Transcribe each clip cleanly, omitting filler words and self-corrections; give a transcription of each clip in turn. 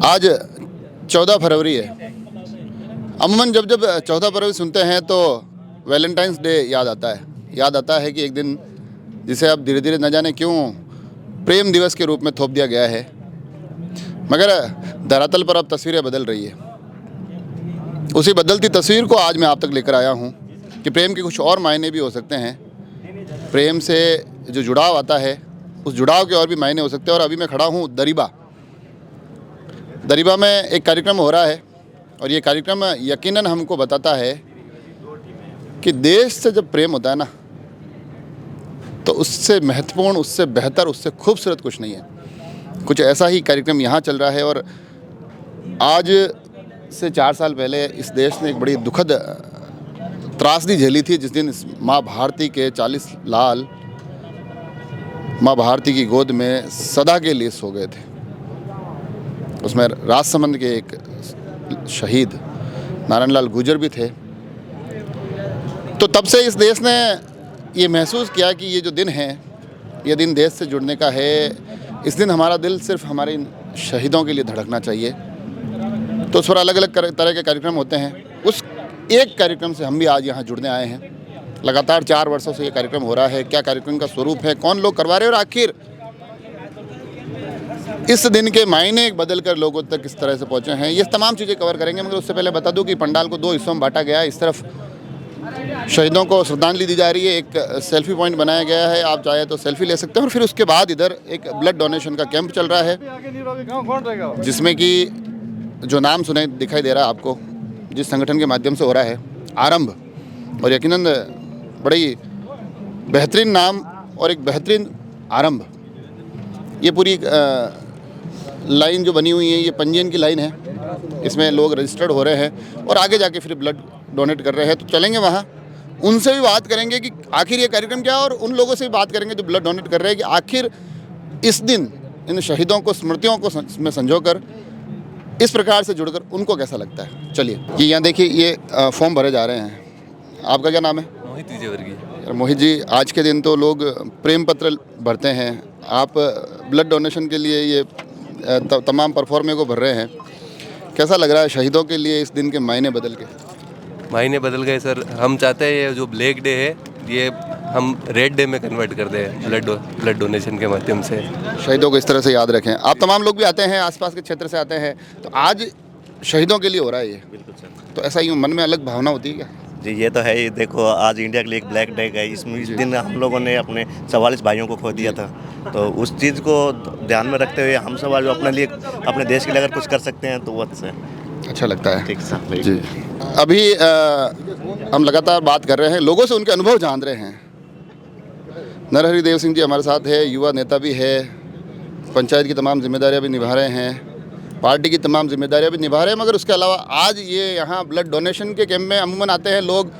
आज 14 फरवरी है। अमूमन जब जब 14 फरवरी सुनते हैं तो वैलेंटाइंस डे याद आता है कि एक दिन जिसे अब धीरे धीरे न जाने क्यों प्रेम दिवस के रूप में थोप दिया गया है। मगर धरातल पर अब तस्वीरें बदल रही है। उसी बदलती तस्वीर को आज मैं आप तक लेकर आया हूँ कि प्रेम के कुछ और मायने भी हो सकते हैं। प्रेम से जो जुड़ाव आता है उस जुड़ाव के और भी मायने हो सकते हैं। और अभी मैं खड़ा हूँ दरीबा में एक कार्यक्रम हो रहा है और ये कार्यक्रम यकीनन हमको बताता है कि देश से जब प्रेम होता है ना, तो उससे महत्वपूर्ण, उससे बेहतर, उससे खूबसूरत कुछ नहीं है। कुछ ऐसा ही कार्यक्रम यहाँ चल रहा है। और आज से 4 साल पहले इस देश ने एक बड़ी दुखद त्रासदी झेली थी, जिस दिन माँ भारती के 40 लाल माँ भारती की गोद में सदा के लिए सो गए थे। उसमें राजसमंद के एक शहीद नारायण लाल गुर्जर भी थे। तो तब से इस देश ने ये महसूस किया कि ये जो दिन है, ये दिन देश से जुड़ने का है। इस दिन हमारा दिल सिर्फ हमारे इन शहीदों के लिए धड़कना चाहिए। तो उस पर अलग अलग तरह के कार्यक्रम होते हैं। उस एक कार्यक्रम से हम भी आज यहाँ जुड़ने आए हैं। लगातार 4 वर्षों से ये कार्यक्रम हो रहा है। क्या कार्यक्रम का स्वरूप है, कौन लोग करवा रहे हैं और आखिर इस दिन के मायने बदल कर लोगों तक किस तरह से पहुँचे हैं, ये तमाम चीज़ें कवर करेंगे। मगर उससे पहले बता दूं कि पंडाल को 2 हिस्सों में बांटा गया है। इस तरफ शहीदों को श्रद्धांजलि दी जा रही है, एक सेल्फी पॉइंट बनाया गया है, आप चाहे तो सेल्फी ले सकते हैं। और फिर उसके बाद इधर एक ब्लड डोनेशन का कैंप चल रहा है, जिसमें कि जो नाम सुने दिखाई दे रहा है आपको, जिस संगठन के माध्यम से हो रहा है, आरंभ। और यकीनन बड़ी बेहतरीन नाम और एक बेहतरीन आरंभ। ये पूरी लाइन जो बनी हुई है, ये पंजीयन की लाइन है। इसमें लोग रजिस्टर्ड हो रहे हैं और आगे जाके फिर ब्लड डोनेट कर रहे हैं। तो चलेंगे वहाँ, उनसे भी बात करेंगे कि आखिर ये कार्यक्रम क्या है, और उन लोगों से भी बात करेंगे जो ब्लड डोनेट कर रहे हैं कि आखिर इस दिन इन शहीदों को, स्मृतियों को में संजोकर इस प्रकार से जुड़कर उनको कैसा लगता है। चलिए, ये यहाँ देखिए, ये फॉर्म भरे जा रहे हैं। आपका क्या नाम है? मोहित विजयवर्गीय। मोहित जी, आज के दिन तो लोग प्रेम पत्र भरते हैं, आप ब्लड डोनेशन के लिए ये तमाम परफॉर्मे को भर रहे हैं। कैसा लग रहा है शहीदों के लिए इस दिन के मायने बदल के? मायने बदल गए सर। हम चाहते हैं ये जो ब्लैक डे है, ये हम रेड डे में कन्वर्ट कर दें ब्लड डोनेशन के माध्यम से। शहीदों को इस तरह से याद रखें। आप तमाम लोग भी आते हैं, आसपास के क्षेत्र से आते हैं, तो आज शहीदों के लिए हो रहा है ये। बिल्कुल सर। तो ऐसा ही मन में अलग भावना होती है क्या? जी, ये तो है ही। देखो, आज इंडिया के लिए एक ब्लैक डे है। इस दिन हम लोगों ने अपने 44 भाइयों को खो दिया था। तो उस चीज़ को ध्यान में रखते हुए हम सब आज अपने लिए, अपने देश के लिए अगर कुछ कर सकते हैं तो वो अच्छा लगता है। ठीक सर जी। अभी हम लगातार बात कर रहे हैं, लोगों से उनके अनुभव जान रहे हैं। नरहरि देव सिंह जी हमारे साथ है, युवा नेता भी है, पंचायत की तमाम जिम्मेदारियां भी निभा रहे हैं, पार्टी की तमाम जिम्मेदारियां भी निभा रहे हैं। मगर उसके अलावा आज ये यहाँ ब्लड डोनेशन के कैंप में अमूमन आते हैं लोग,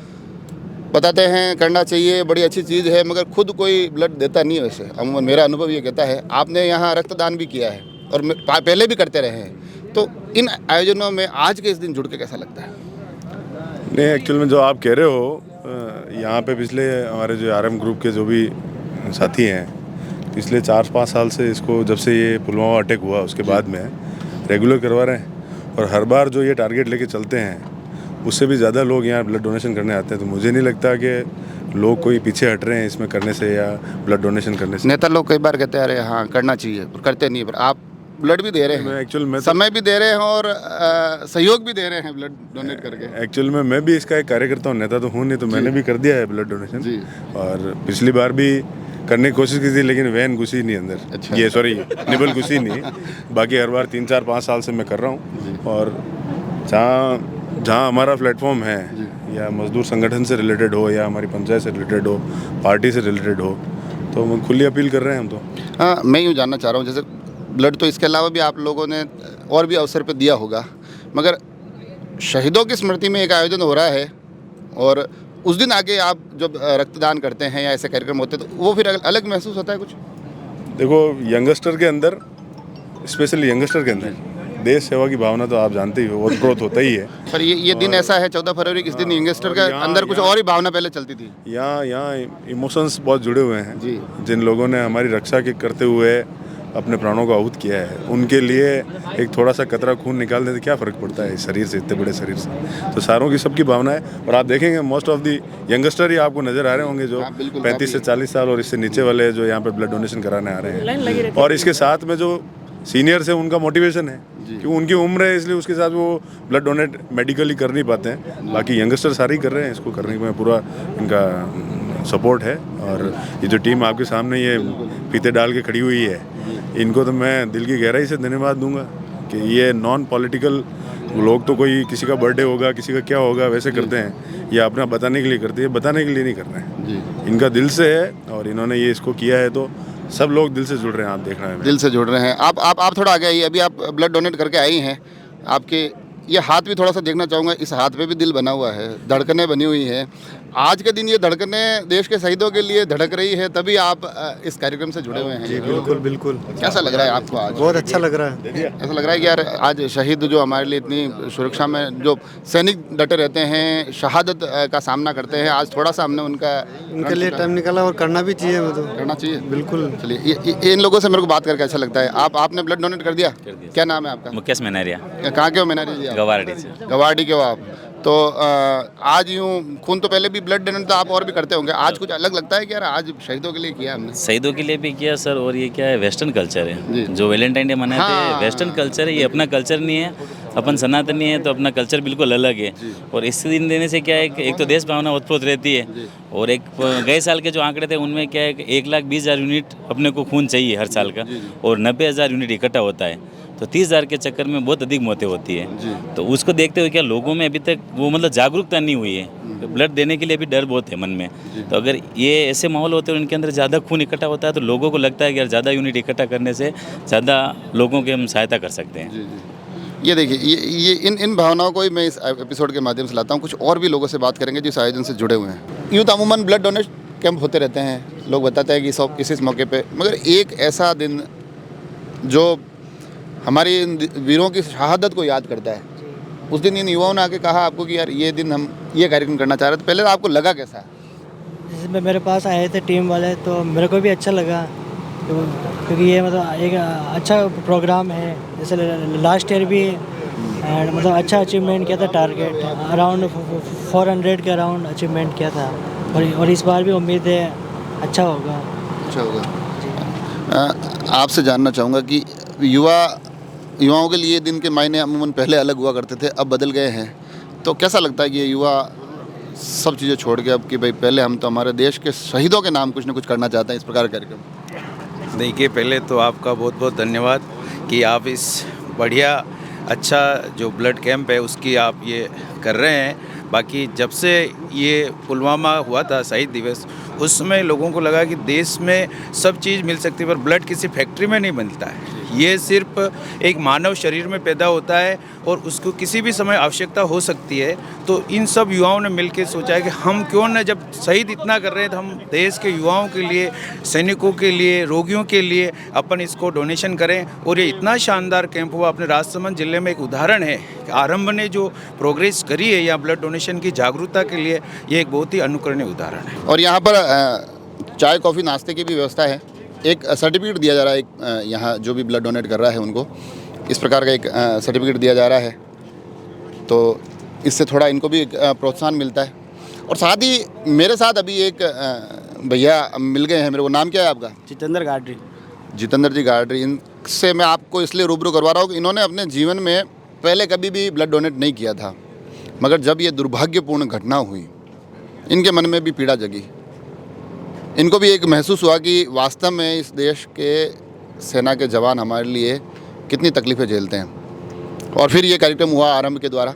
बताते हैं करना चाहिए, बड़ी अच्छी चीज़ है, मगर खुद कोई ब्लड देता नहीं है। वैसे अमूमन मेरा अनुभव ये कहता है। आपने यहाँ रक्तदान भी किया है और पहले भी करते रहे हैं, तो इन आयोजनों में आज के इस दिन जुड़ के कैसा लगता है? नहीं, एक्चुअल में जो आप कह रहे हो, यहाँ पे पिछले हमारे जो आरएम ग्रुप के जो भी साथी हैं, पिछले 4-5 साल से इसको, जब से ये पुलवामा अटैक हुआ उसके बाद में रेगुलर करवा रहे हैं। और हर बार जो ये टारगेट लेके चलते हैं, उससे भी ज़्यादा लोग यहाँ ब्लड डोनेशन करने आते हैं। तो मुझे नहीं लगता कि लोग कोई पीछे हट रहे हैं इसमें करने से या ब्लड डोनेशन करने से। नेता लोग कई बार कहते हैं अरे हाँ करना चाहिए, पर करते नहीं है। पर आप ब्लड भी दे रहे हैं, एक्चुअल में समय भी दे रहे हैं और सहयोग भी दे रहे हैं ब्लड डोनेट करके। एक्चुअल में मैं भी इसका एक कार्यकर्ता हूँ, नेता तो हूँ नहीं, तो मैंने भी कर दिया है ब्लड डोनेशन जी। और पिछली बार भी करने की कोशिश की थी, लेकिन वैन घुसी नहीं अंदर। अच्छा। ये सॉरी, निबल घुसी नहीं। बाकी हर बार 3-4-5 साल से मैं कर रहा हूँ। और जहाँ हमारा प्लेटफॉर्म है, या मजदूर संगठन से रिलेटेड हो या हमारी पंचायत से रिलेटेड हो, पार्टी से रिलेटेड हो, तो हम खुली अपील कर रहे हैं हम तो। हाँ, मैं यूँ जानना चाह रहा हूँ, जैसे ब्लड तो इसके अलावा भी आप लोगों ने और भी अवसर पे दिया होगा, मगर शहीदों की स्मृति में एक आयोजन हो रहा है और उस दिन आके आप जब रक्तदान करते हैं या ऐसे कार्यक्रम होते हैं, तो वो फिर अलग महसूस होता है कुछ? देखो, यंगस्टर के अंदर, स्पेशली यंगस्टर के अंदर देश सेवा की भावना तो आप जानते ही हो, वो ग्रोथ होता ही है। पर ये दिन ऐसा है 14 फरवरी, किस दिन यंगस्टर के अंदर कुछ और ही भावना पहले चलती थी। यहाँ इमोशंस बहुत जुड़े हुए हैं जी। जिन लोगों ने हमारी रक्षा के करते हुए अपने प्राणों को आहूत किया है, उनके लिए एक थोड़ा सा कतरा खून निकाल देते क्या फ़र्क पड़ता है इस शरीर से, इतने बड़े शरीर से। तो सारों की सबकी भावना है। और आप देखेंगे मोस्ट ऑफ दी यंगस्टर ही आपको नज़र आ रहे होंगे जो 35 से 40 साल और इससे नीचे वाले जो यहाँ पर ब्लड डोनेशन कराने आ रहे हैं। और इसके साथ में जो सीनियर्स है उनका मोटिवेशन है कि उनकी उम्र है, इसलिए उसके साथ वो ब्लड डोनेट मेडिकली कर नहीं पाते हैं। बाकी यंगस्टर सारे ही कर रहे हैं, इसको करने में पूरा इनका सपोर्ट है। और ये जो टीम आपके सामने ये फीते डाल के खड़ी हुई है, इनको तो मैं दिल की गहराई से धन्यवाद दूंगा कि ये नॉन पॉलिटिकल लोग तो कोई किसी का बर्थडे होगा, किसी का क्या होगा वैसे करते हैं, ये अपना बताने के लिए करते हैं, बताने के लिए नहीं कर रहे हैं। इनका दिल से है और इन्होंने ये इसको किया है, तो सब लोग दिल से जुड़ रहे हैं। आप देख रहे हैं दिल से जुड़ रहे हैं। आप थोड़ा आगे आइए। अभी आप ब्लड डोनेट करके आई हैं, आपके ये हाथ भी थोड़ा सा देखना चाहूँगा। इस हाथ पे भी दिल बना हुआ है, धड़कनें बनी हुई हैं। आज के दिन ये धड़कनें देश के शहीदों के लिए धड़क रही है, तभी आप इस कार्यक्रम से जुड़े हुए हैं। जी बिल्कुल बिल्कुल। कैसा लग रहा है आपको आज? बहुत अच्छा लग रहा है। ऐसा लग रहा है कि यार आज शहीद जो हमारे लिए इतनी सुरक्षा में जो सैनिक डटे रहते हैं, शहादत का सामना करते हैं, आज थोड़ा सा हमने उनके लिए टाइम निकाला और करना भी चाहिए, वो तो करना चाहिए। बिल्कुल। चलिए, इन लोगों से मेरे को बात करके अच्छा लगता है। आपने ब्लड डोनेट कर दिया? क्या नाम है आपका? मुकेश मेनारिया, कहाँ के हो? मैंने गवारडी से। गवारडी के हो आप? तो आज यूँ खून तो पहले भी ब्लड डोनेट तो आप और भी करते होंगे, आज कुछ अलग लगता है कि यार आज शहीदों के लिए किया हमने? शहीदों के लिए भी किया सर, और ये क्या है, वेस्टर्न कल्चर है। जो वैलेंटाइन डे मनाते हैं वेस्टर्न कल्चर है, ये अपना कल्चर नहीं है। अपन सनातनी है तो अपना कल्चर बिल्कुल अलग है। और इस दिन देने से क्या है, एक तो देश भावना ओतप्रोत रहती है, और एक गए साल के जो आंकड़े थे उनमें क्या है, 1,20,000 यूनिट अपने को खून चाहिए हर साल का, और 90,000 यूनिट इकट्ठा होता है। तो 30,000 के चक्कर में बहुत अधिक मौतें होती है। तो उसको देखते हुए क्या लोगों में अभी तक वो मतलब जागरूकता नहीं हुई है। तो ब्लड देने के लिए भी डर बहुत है मन में। तो अगर ये ऐसे माहौल होते हैं, उनके अंदर ज़्यादा खून इकट्ठा होता है, तो लोगों को लगता है कि यार ज़्यादा यूनिट इकट्ठा करने से ज़्यादा लोगों की हम सहायता कर सकते हैं। ये देखिए, ये इन भावनाओं को ही मैं इस एपिसोड के माध्यम से लाता हूँ। कुछ और भी लोगों से बात करेंगे जो इस आयोजन से जुड़े हुए हैं। यूँ तो अमूमन ब्लड डोनेट कैंप होते रहते हैं, लोग बताते हैं कि इस मौके पे, मगर एक ऐसा दिन जो हमारी इन वीरों की शहादत को याद करता है, उस दिन इन युवाओं ने आके कहा आपको कि यार ये दिन हम ये कार्यक्रम करना चाह रहे थे, पहले तो आपको लगा कैसा? जैसे मेरे पास आए थे टीम वाले, तो मेरे को भी अच्छा लगा, क्योंकि ये मतलब एक अच्छा प्रोग्राम है। जैसे लास्ट ईयर भी मतलब अच्छा अचीवमेंट किया था, टारगेट अराउंड 400 के अराउंड अचीवमेंट किया था, और इस बार भी उम्मीद है अच्छा होगा। अच्छा होगा। आपसे जानना चाहूँगा कि युवाओं के लिए दिन के मायने अमूमन पहले अलग हुआ करते थे, अब बदल गए हैं, तो कैसा लगता है कि ये युवा सब चीज़ें छोड़ के अब कि भाई पहले हम तो हमारे देश के शहीदों के नाम कुछ ना कुछ करना चाहते हैं, इस प्रकार का कार्यक्रम? देखिए, पहले तो आपका बहुत बहुत धन्यवाद कि आप इस बढ़िया अच्छा जो ब्लड कैंप है उसकी आप ये कर रहे हैं। बाकी जब से ये पुलवामा हुआ था शहीद दिवस, उसमें लोगों को लगा कि देश में सब चीज़ मिल सकती है, पर ब्लड किसी फैक्ट्री में नहीं बनता है। ये सिर्फ एक मानव शरीर में पैदा होता है और उसको किसी भी समय आवश्यकता हो सकती है। तो इन सब युवाओं ने मिलकर सोचा है कि हम क्यों न, जब शहीद इतना कर रहे हैं तो हम देश के युवाओं के लिए, सैनिकों के लिए, रोगियों के लिए अपन इसको डोनेशन करें। और ये इतना शानदार कैंप हुआ अपने राजसमंद जिले में, एक उदाहरण है कि आरंभ ने जो प्रोग्रेस करी है यहाँ ब्लड डोनेशन की जागरूकता के लिए, ये एक बहुत ही अनुकरणीय उदाहरण है। और यहाँ पर चाय कॉफ़ी नाश्ते की भी व्यवस्था है। एक सर्टिफिकेट दिया जा रहा है, एक यहाँ जो भी ब्लड डोनेट कर रहा है उनको इस प्रकार का एक सर्टिफिकेट दिया जा रहा है, तो इससे थोड़ा इनको भी प्रोत्साहन मिलता है। और साथ ही मेरे साथ अभी एक भैया मिल गए हैं मेरे को। नाम क्या है आपका? जितेंद्र गाडरी। जितेंद्र जी गाडरी। इनसे मैं आपको इसलिए रूबरू करवा रहा हूँ कि इन्होंने अपने जीवन में पहले कभी भी ब्लड डोनेट नहीं किया था, मगर जब ये दुर्भाग्यपूर्ण घटना हुई, इनके मन में भी पीड़ा जगी। इनको भी एक महसूस हुआ कि वास्तव में इस देश के सेना के जवान हमारे लिए कितनी तकलीफ़ें झेलते हैं। और फिर ये कार्यक्रम हुआ आरंभ के द्वारा,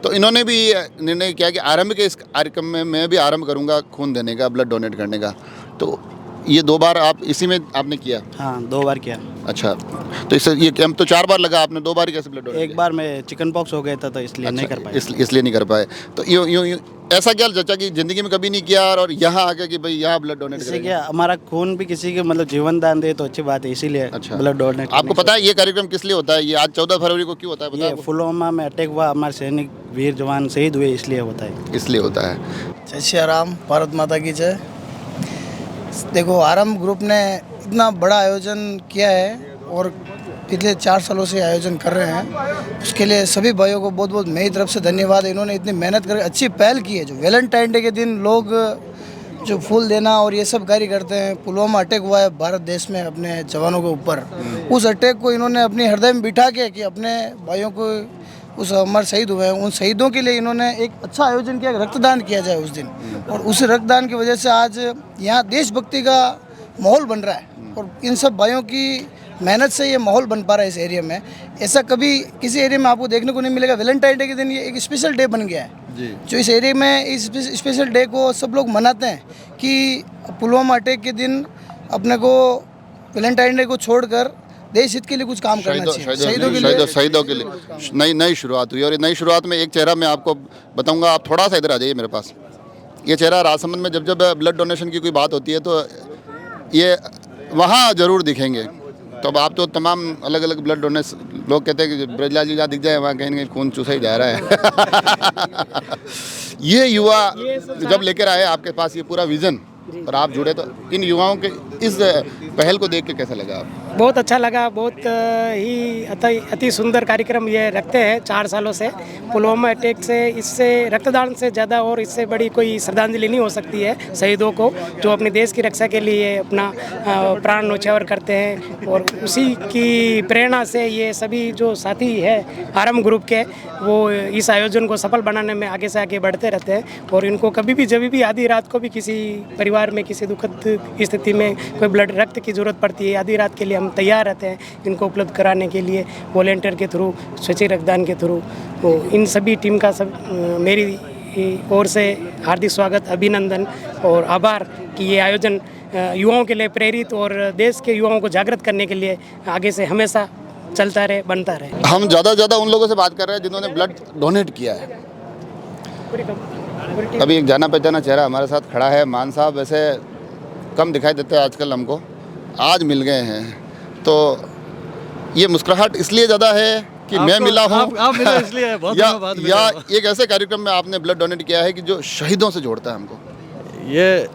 तो इन्होंने भी निर्णय किया कि आरंभ के इस कार्यक्रम में मैं भी आरंभ करूंगा खून देने का, ब्लड डोनेट करने का। तो ये 2 बार आप इसी में आपने किया? हाँ, 2 बार किया। अच्छा, तो इससे ये कैंप तो 4 बार लगा, आपने 2 बार ही कैसे ब्लड डोनेट? एक बार में चिकन पॉक्स हो गया था, तो इसलिए नहीं कर पाए। इसलिए नहीं कर पाए। तो यूँ ऐसा क्या चचा कि ज़िंदगी में कभी नहीं किया और यहाँ आके कि भाई यहाँ ब्लड डोनेट करेंगे? क्या हमारा खून भी किसी के मतलब जीवन दान दे तो अच्छी बात है, इसीलिए अच्छा, ब्लड डोनेट। आपको पता है ये कार्यक्रम किस लिए होता है? ये आज 14 फरवरी को क्यों होता है पता है? पुलवामा में अटैक हुआ, हमारे सैनिक वीर जवान शहीद हुए, इसलिए होता है। इसलिए होता है। जय श्री राम, भारत माता की जय। देखो, आरंभ ग्रुप ने इतना बड़ा आयोजन किया है और पिछले 4 सालों से आयोजन कर रहे हैं, उसके लिए सभी भाइयों को बहुत बहुत मेरी तरफ से धन्यवाद। इन्होंने इतनी मेहनत करके अच्छी पहल की है। जो वैलेंटाइन डे के दिन लोग जो फूल देना और ये सब कार्य करते हैं, पुलवामा अटैक हुआ है भारत देश में अपने जवानों के ऊपर, उस अटैक को इन्होंने अपने हृदय में बिठा के कि अपने भाइयों को उस अमर शहीद हुए हैं उन शहीदों के लिए इन्होंने एक अच्छा आयोजन किया, रक्तदान किया जाए उस दिन, और उस रक्तदान की वजह से आज यहाँ देशभक्ति का माहौल बन रहा है और इन सब भाइयों की मेहनत से ये माहौल बन पा रहा है इस एरिया में। ऐसा कभी किसी एरिया में आपको देखने को नहीं मिलेगा। वैलेंटाइन डे के दिन ये एक स्पेशल डे बन गया है जो इस एरिया में इस स्पेशल डे को सब लोग मनाते हैं कि पुलवामा अटैक के दिन अपने को वैलेंटाइन डे को छोड़कर देश हित के लिए कुछ काम करना चाहिए। शहीदों के लिए नई शुरुआत हुई और नई शुरुआत में एक चेहरा मैं आपको बताऊंगा। आप थोड़ा सा इधर आ जाइए मेरे पास। ये चेहरा राजसमंद में जब ब्लड डोनेशन की कोई बात होती है तो ये वहाँ ज़रूर दिखेंगे। तो अब आप तो तमाम अलग अलग ब्लड डोनेशन, लोग कहते हैं कि ब्रजलाल जी जहाँ दिख जाए वहाँ कहीं ना कहीं खून चूसा ही जा रहा है। ये युवा जब लेकर आए आपके पास ये पूरा विज़न और आप जुड़े, तो इन युवाओं के इस पहल को देख के कैसा लगा आप? बहुत अच्छा लगा। बहुत ही अति सुंदर कार्यक्रम ये रखते हैं 4 सालों से। पुलवामा अटैक से, इससे रक्तदान से ज़्यादा और इससे बड़ी कोई श्रद्धांजलि नहीं हो सकती है शहीदों को जो अपने देश की रक्षा के लिए अपना प्राण न्यौछावर करते हैं। और उसी की प्रेरणा से ये सभी जो साथी है आरएम ग्रुप के, वो इस आयोजन को सफल बनाने में आगे से आगे बढ़ते रहते हैं। और इनको कभी भी जब भी आधी रात को भी किसी परिवार में किसी दुखद स्थिति में कोई ब्लड रक्त की ज़रूरत पड़ती है, आधी रात के लिए हम तैयार रहते हैं इनको उपलब्ध कराने के लिए, वॉलेंटियर के थ्रू, स्वैच्छिक रक्तदान के थ्रू। तो इन सभी टीम का मेरी ओर से हार्दिक स्वागत, अभिनंदन और आभार कि ये आयोजन युवाओं के लिए प्रेरित और देश के युवाओं को जागृत करने के लिए आगे से हमेशा चलता रहे, बनता रहे। हम ज़्यादा से ज़्यादा उन लोगों से बात कर रहे हैं जिन्होंने ब्लड डोनेट किया है। अभी एक जाना पहचाना चेहरा हमारे साथ खड़ा है, मान साहब। वैसे कम दिखाई देते हैं आजकल हमको, आज मिल गए हैं। तो ये मुस्कुराहट इसलिए ज़्यादा है कि मैं मिला हूँ आप मिले इसलिए बहुत दिनों बाद मिले। या एक ऐसे कार्यक्रम में आपने ब्लड डोनेट किया है कि जो शहीदों से जोड़ता है हमको? ये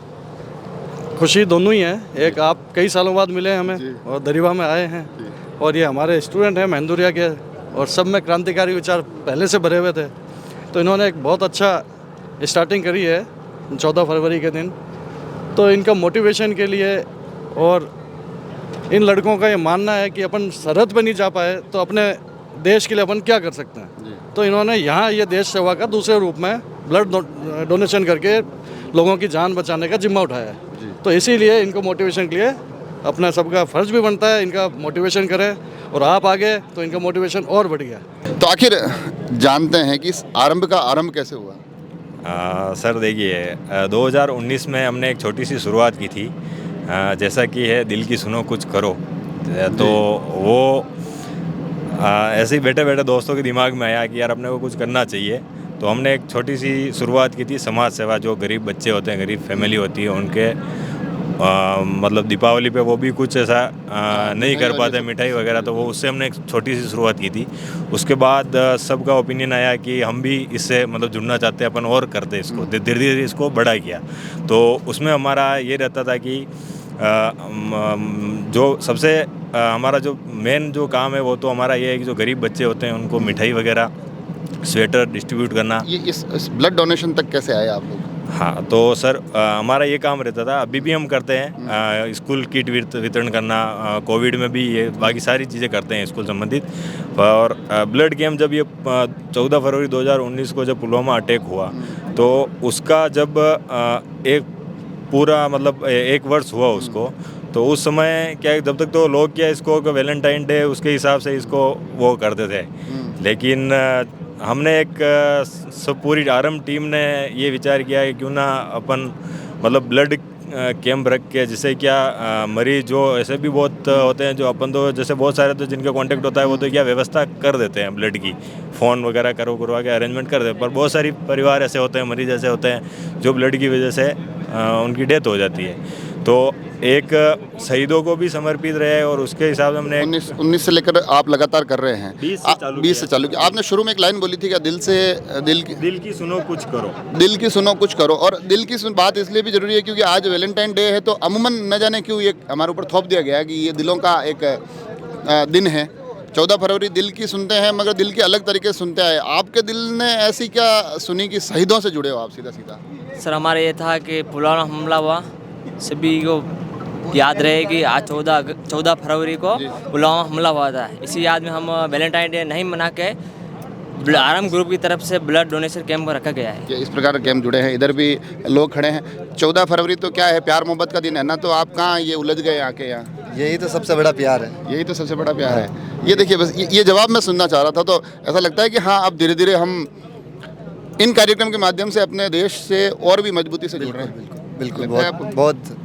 खुशी दोनों ही है। एक आप कई सालों बाद मिले हमें और दरीवा में आए हैं, और ये हमारे स्टूडेंट हैं महंदुरिया के, और सब में क्रांतिकारी विचार पहले से भरे हुए थे। तो इन्होंने एक बहुत अच्छा स्टार्टिंग करी है 14 फरवरी के दिन। तो इनका मोटिवेशन के लिए, और इन लड़कों का ये मानना है कि अपन सरहद पर नहीं जा पाए तो अपने देश के लिए अपन क्या कर सकते हैं। तो इन्होंने यहाँ ये देश सेवा का दूसरे रूप में ब्लड डोनेशन करके लोगों की जान बचाने का जिम्मा उठाया है। तो इसीलिए इनको मोटिवेशन के लिए अपना सबका फ़र्ज भी बनता है इनका मोटिवेशन करें, और आप आगे तो इनका मोटिवेशन और बढ़ गया। तो आखिर जानते हैं कि इस आरंभ का आरंभ कैसे हुआ? सर देखिए, 2019 में हमने एक छोटी सी शुरुआत की थी, जैसा कि है दिल की सुनो कुछ करो। तो वो ऐसे ही बैठे बैठे दोस्तों के दिमाग में आया कि यार अपने को कुछ करना चाहिए। तो हमने एक छोटी सी शुरुआत की थी समाज सेवा। जो गरीब बच्चे होते हैं, गरीब फैमिली होती है, उनके मतलब दीपावली पे वो भी कुछ ऐसा नहीं कर पाते, मिठाई वगैरह, तो वो उससे हमने एक छोटी सी शुरुआत की थी। उसके बाद सबका ओपिनियन आया कि हम भी इससे मतलब जुड़ना चाहते हैं, अपन और करते इसको, धीरे धीरे इसको बड़ा किया। तो उसमें हमारा ये रहता था कि जो सबसे हमारा जो मेन जो काम है वो तो हमारा ये है कि जो गरीब बच्चे होते हैं उनको मिठाई वगैरह, स्वेटर डिस्ट्रीब्यूट करना। ये इस ब्लड डोनेशन तक कैसे आए आप लोग? हाँ, तो सर हमारा ये काम रहता था, अभी भी हम करते हैं, स्कूल किट वितरण करना, कोविड में भी ये बाकी सारी चीज़ें करते हैं स्कूल संबंधित। और ब्लड कैम्प जब ये 14 फरवरी 2019 को जब पुलवामा अटैक हुआ, तो उसका जब एक पूरा मतलब 1 वर्ष हुआ उसको, तो उस समय क्या, जब तक तो लोग क्या इसको वैलेंटाइन डे उसके हिसाब से इसको वो करते थे। लेकिन हमने एक सब पूरी आरएम टीम ने ये विचार किया कि क्यों ना अपन मतलब ब्लड कैंप रख के, जिससे क्या मरीज जो ऐसे भी बहुत होते हैं, जो अपन तो जैसे बहुत सारे तो जिनका कांटेक्ट होता है वो तो क्या व्यवस्था कर देते हैं ब्लड की, फ़ोन वगैरह करवा के अरेंजमेंट कर देते हैं। पर बहुत सारी परिवार ऐसे होते हैं, मरीज ऐसे होते हैं जो ब्लड की वजह से उनकी डेथ हो जाती है। तो एक शहीदों को भी समर्पित रहे, और उसके हिसाब से हमने 19 से लेकर आप लगातार कर रहे हैं। 20 से चालू किया। आपने शुरू में एक लाइन बोली थी क्या, दिल की सुनो कुछ करो, दिल की सुनो कुछ करो। और दिल की बात इसलिए भी जरूरी है क्योंकि आज वैलेंटाइन डे है, तो अमूमन न जाने क्यों ये हमारे ऊपर थोप दिया गया है कि ये दिलों का एक दिन है। 14 फरवरी दिल की सुनते हैं मगर दिल के अलग तरीके से सुनते आए। आपके दिल ने ऐसी क्या सुनी कि शहीदों से जुड़े हो आप सीधा सीधा? सर हमारा ये था कि पुलवामा हमला हुआ, सभी को याद रहे कि आज 14 फरवरी को पुलवामा हमला हुआ था। इसी याद में हम वैलेंटाइन डे नहीं मना के आरएम ग्रुप की तरफ से ब्लड डोनेशन कैंप रखा गया है। इस प्रकार के कैंप जुड़े हैं, इधर भी लोग खड़े हैं। 14 फरवरी तो क्या है, प्यार मोहब्बत का दिन है ना, तो आप कहाँ ये उलझ गए आके यहाँ? यही तो सबसे बड़ा प्यार है। यही तो सबसे बड़ा प्यार है। ये देखिए, बस ये जवाब मैं सुनना चाह रहा था। तो ऐसा लगता है कि हाँ, अब धीरे धीरे हम इन कार्यक्रम के माध्यम से अपने देश से और भी मजबूती से जुड़ रहे हैं। बिल्कुल बहुत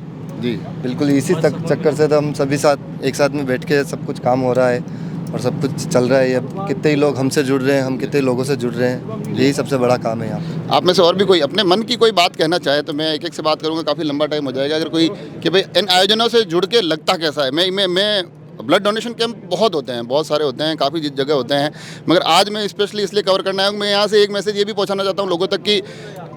जी बिल्कुल, इसी चक्कर से तो हम सभी साथ एक साथ में बैठ के सब कुछ काम हो रहा है और सब कुछ चल रहा है। अब कितने ही लोग हमसे जुड़ रहे हैं, हम कितने लोगों से जुड़ रहे हैं, यही सबसे बड़ा काम है यहाँ पे। आप में से और भी कोई अपने मन की कोई बात कहना चाहे तो मैं एक एक से बात करूँगा, काफ़ी लंबा टाइम हो जाएगा। अगर कोई कि भाई इन आयोजनों से जुड़ के लगता कैसा है? मैं ब्लड डोनेशन कैंप बहुत होते हैं, बहुत सारे होते हैं, काफ़ी जगह होते हैं, मगर आज मैं स्पेशली इसलिए कवर करना है। मैं यहाँ से एक मैसेज ये भी पहुँचाना चाहता हूँ लोगों तक कि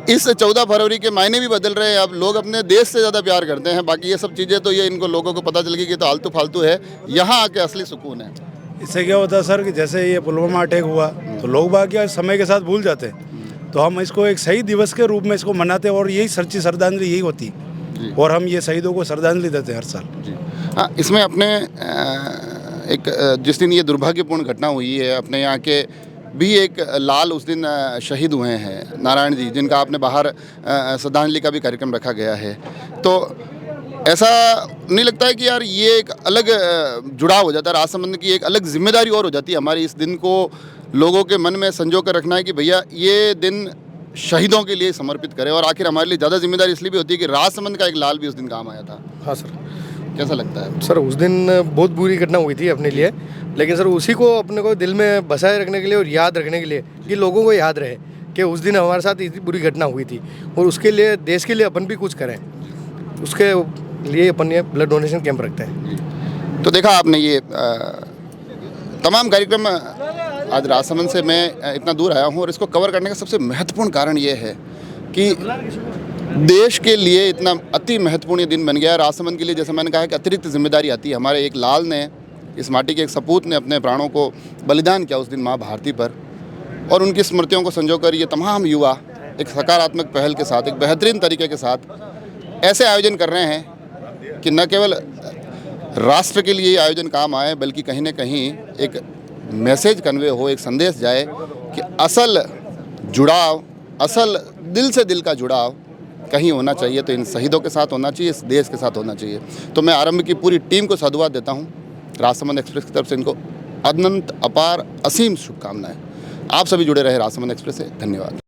इस 14 फरवरी के मायने भी बदल रहे हैं। अब लोग अपने देश से ज़्यादा प्यार करते हैं। बाकी ये सब चीज़ें तो ये इनको लोगों को पता चल गई कि तो आलतू फालतू है, यहाँ आके असली सुकून है। इससे क्या होता है सर कि जैसे ये पुलवामा अटैक हुआ तो लोग बाकी समय के साथ भूल जाते हैं, तो हम इसको एक शहीद दिवस के रूप में इसको मनाते हैं और यही सच्ची श्रद्धांजलि यही होती है और हम ये शहीदों को श्रद्धांजलि देते हैं हर साल। हाँ, इसमें अपने एक जिस दिन ये दुर्भाग्यपूर्ण घटना हुई है, अपने यहाँ के भी एक लाल उस दिन शहीद हुए हैं, नारायण जी, जिनका आपने बाहर श्रद्धांजलि का भी कार्यक्रम रखा गया है। तो ऐसा नहीं लगता है कि यार ये एक अलग जुड़ाव हो जाता है, राजसमंद की एक अलग जिम्मेदारी और हो जाती है हमारी, इस दिन को लोगों के मन में संजो कर रखना है कि भैया ये दिन शहीदों के लिए समर्पित करें। और आखिर हमारे लिए ज़्यादा जिम्मेदारी इसलिए भी होती है कि राजसमंद का एक लाल भी उस दिन काम आया था। हाँ सर। कैसा लगता है सर? उस दिन बहुत बुरी घटना हुई थी अपने लिए, लेकिन सर उसी को अपने को दिल में बसाए रखने के लिए और याद रखने के लिए कि लोगों को याद रहे कि उस दिन हमारे साथ इतनी बुरी घटना हुई थी और उसके लिए देश के लिए अपन भी कुछ करें, उसके लिए अपन ये ब्लड डोनेशन कैंप रखते हैं। तो देखा आपने ये तमाम कार्यक्रम। आज राजसमंद से मैं इतना दूर आया हूँ और इसको कवर करने का सबसे महत्वपूर्ण कारण ये है कि देश के लिए इतना अति महत्वपूर्ण ये दिन बन गया है। राजसमंद के लिए जैसे मैंने कहा कि अतिरिक्त जिम्मेदारी आती है। हमारे एक लाल ने, इस माटी के एक सपूत ने अपने प्राणों को बलिदान किया उस दिन माँ भारती पर, और उनकी स्मृतियों को संजोकर ये तमाम युवा एक सकारात्मक पहल के साथ, एक बेहतरीन तरीके के साथ ऐसे आयोजन कर रहे हैं कि न केवल राष्ट्र के लिए आयोजन काम आए, बल्कि कहीं ना कहीं एक मैसेज कन्वे हो, एक संदेश जाए कि असल जुड़ाव, असल दिल से दिल का जुड़ाव कहीं होना चाहिए तो इन शहीदों के साथ होना चाहिए, इस देश के साथ होना चाहिए। तो मैं आरंभ की पूरी टीम को साधुवाद देता हूँ, राजसमंद एक्सप्रेस की तरफ से इनको अनंत अपार असीम शुभकामनाएं। आप सभी जुड़े रहे राजसमंद एक्सप्रेस से। धन्यवाद।